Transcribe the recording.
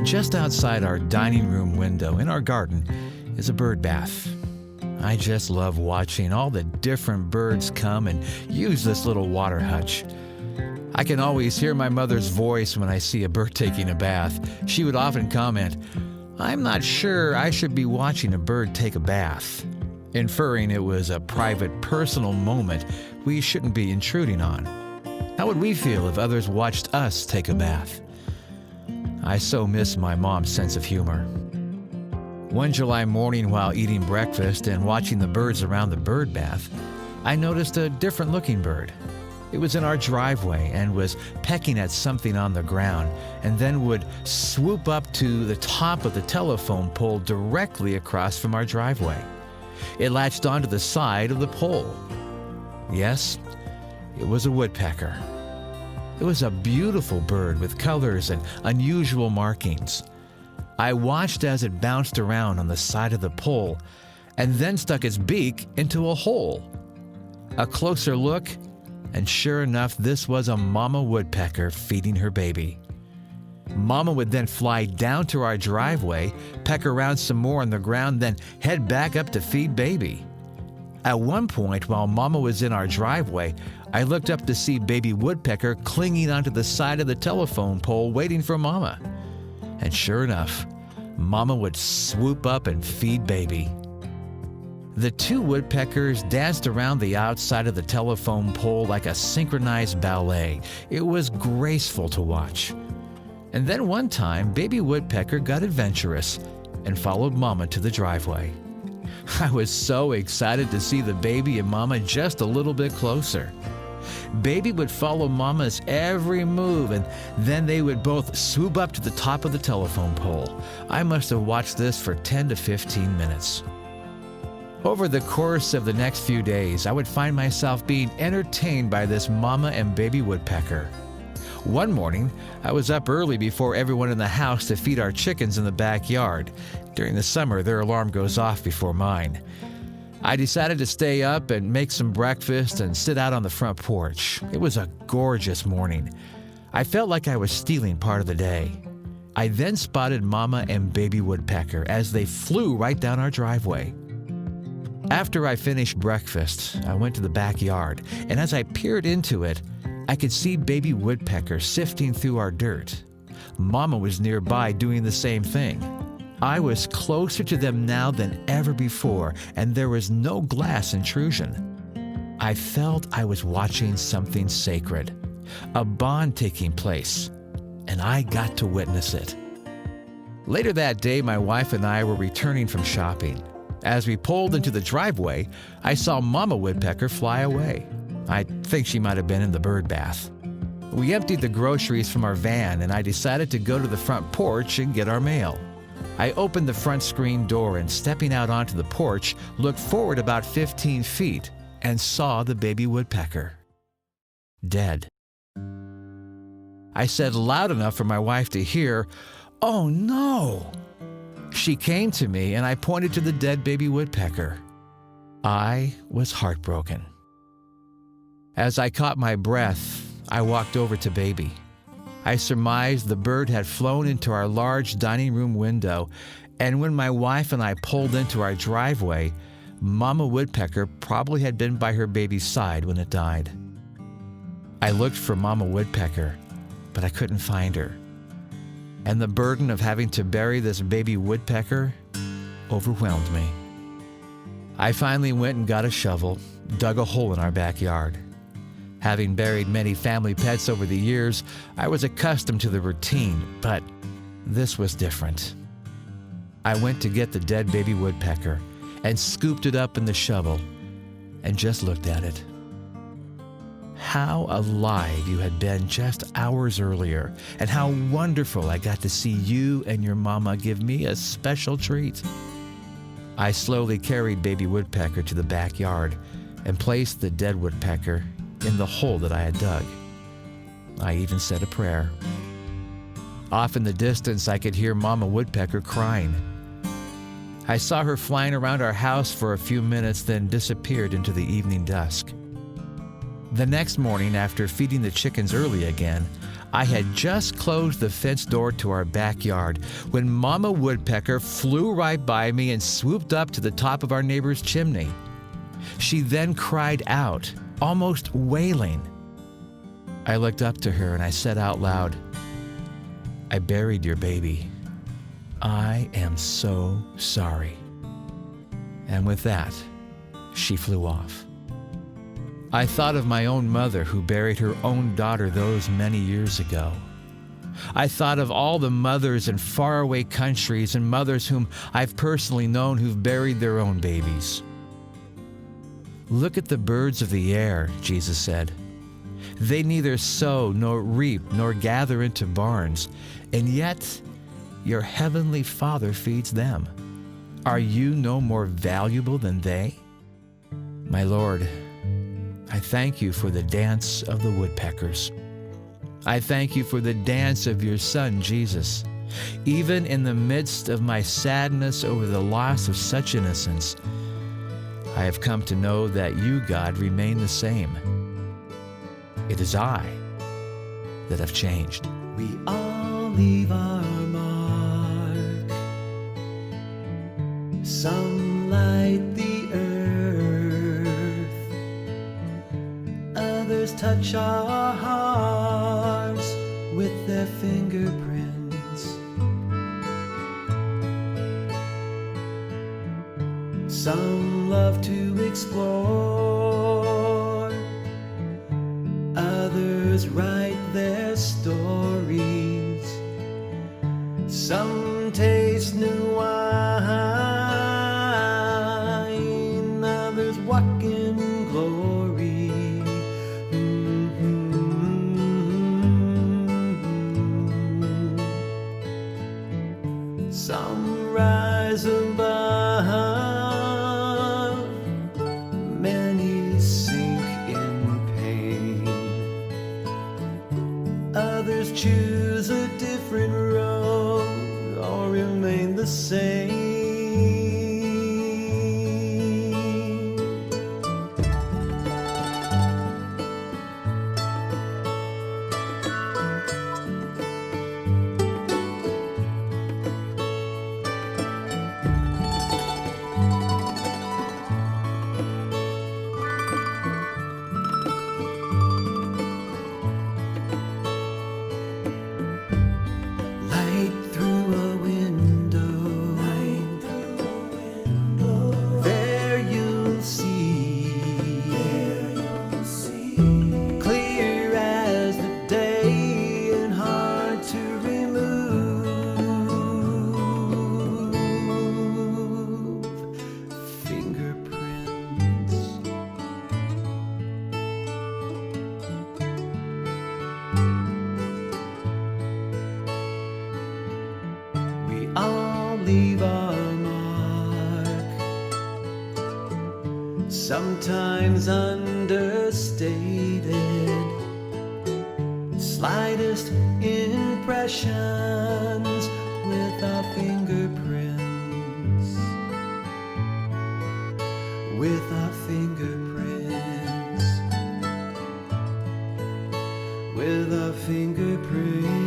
Just outside our dining room window in our garden is a bird bath. I just love watching all the different birds come and use this little water hutch. I can always hear my mother's voice when I see a bird taking a bath. She would often comment, "I'm not sure I should be watching a bird take a bath," inferring it was a private, personal moment we shouldn't be intruding on. How would we feel if others watched us take a bath? I so miss my mom's sense of humor. One July morning while eating breakfast and watching the birds around the bird bath, I noticed a different-looking bird. It was in our driveway and was pecking at something on the ground and then would swoop up to the top of the telephone pole directly across from our driveway. It latched onto the side of the pole. Yes, it was a woodpecker. It was a beautiful bird with colors and unusual markings. I watched as it bounced around on the side of the pole and then stuck its beak into a hole. A closer look, and sure enough, this was a mama woodpecker feeding her baby. Mama would then fly down to our driveway, peck around some more on the ground, then head back up to feed baby. At one point, while Mama was in our driveway, I looked up to see baby woodpecker clinging onto the side of the telephone pole waiting for Mama. And sure enough, Mama would swoop up and feed baby. The two woodpeckers danced around the outside of the telephone pole like a synchronized ballet. It was graceful to watch. And then one time, baby woodpecker got adventurous and followed Mama to the driveway. I was so excited to see the baby and Mama just a little bit closer. Baby would follow Mama's every move, and then they would both swoop up to the top of the telephone pole. I must have watched this for 10 to 15 minutes. Over the course of the next few days, I would find myself being entertained by this Mama and baby woodpecker. One morning, I was up early before everyone in the house to feed our chickens in the backyard. During the summer, their alarm goes off before mine. I decided to stay up and make some breakfast and sit out on the front porch. It was a gorgeous morning. I felt like I was stealing part of the day. I then spotted Mama and baby woodpecker as they flew right down our driveway. After I finished breakfast, I went to the backyard, and as I peered into it, I could see baby woodpecker sifting through our dirt. Mama was nearby doing the same thing. I was closer to them now than ever before, and there was no glass intrusion. I felt I was watching something sacred, a bond taking place, and I got to witness it. Later that day, my wife and I were returning from shopping. As we pulled into the driveway, I saw Mama woodpecker fly away. I think she might have been in the bird bath. We emptied the groceries from our van, and I decided to go to the front porch and get our mail. I opened the front screen door and, stepping out onto the porch, looked forward about 15 feet and saw the baby woodpecker. Dead. I said loud enough for my wife to hear, "Oh no!" She came to me and I pointed to the dead baby woodpecker. I was heartbroken. As I caught my breath, I walked over to baby. I surmised the bird had flown into our large dining room window, and when my wife and I pulled into our driveway, Mama woodpecker probably had been by her baby's side when it died. I looked for Mama woodpecker, but I couldn't find her. And the burden of having to bury this baby woodpecker overwhelmed me. I finally went and got a shovel, dug a hole in our backyard. Having buried many family pets over the years, I was accustomed to the routine, but this was different. I went to get the dead baby woodpecker and scooped it up in the shovel and just looked at it. How alive you had been just hours earlier, and how wonderful I got to see you and your mama give me a special treat. I slowly carried baby woodpecker to the backyard and placed the dead woodpecker in the hole that I had dug. I even said a prayer. Off in the distance, I could hear Mama woodpecker crying. I saw her flying around our house for a few minutes, then disappeared into the evening dusk. The next morning, after feeding the chickens early again, I had just closed the fence door to our backyard when Mama Woodpecker flew right by me and swooped up to the top of our neighbor's chimney. She then cried out, almost wailing. I looked up to her and I said out loud, "I buried your baby. I am so sorry." And with that, she flew off. I thought of my own mother who buried her own daughter those many years ago. I thought of all the mothers in faraway countries and mothers whom I've personally known who've buried their own babies. "Look at the birds of the air," Jesus said. "They neither sow nor reap nor gather into barns, and yet your heavenly Father feeds them. Are you no more valuable than they?" My Lord, I thank you for the dance of the woodpeckers. I thank you for the dance of your Son, Jesus. Even in the midst of my sadness over the loss of such innocence, I have come to know that you, God, remain the same. It is I that have changed. We all leave our mark. Some light the earth, others touch our hearts with their fingerprints. Some love to explore, others write their stories. Some taste new wine, others walk in glory. Some rise above, many sink in pain. Others choose a different road or remain the same. Light through a window, there you'll see, clear as the day and hard to remove. Fingerprints. We all leave our mark, sometimes understated. Slightest impressions with our fingerprints, with our fingerprints, with our fingerprints.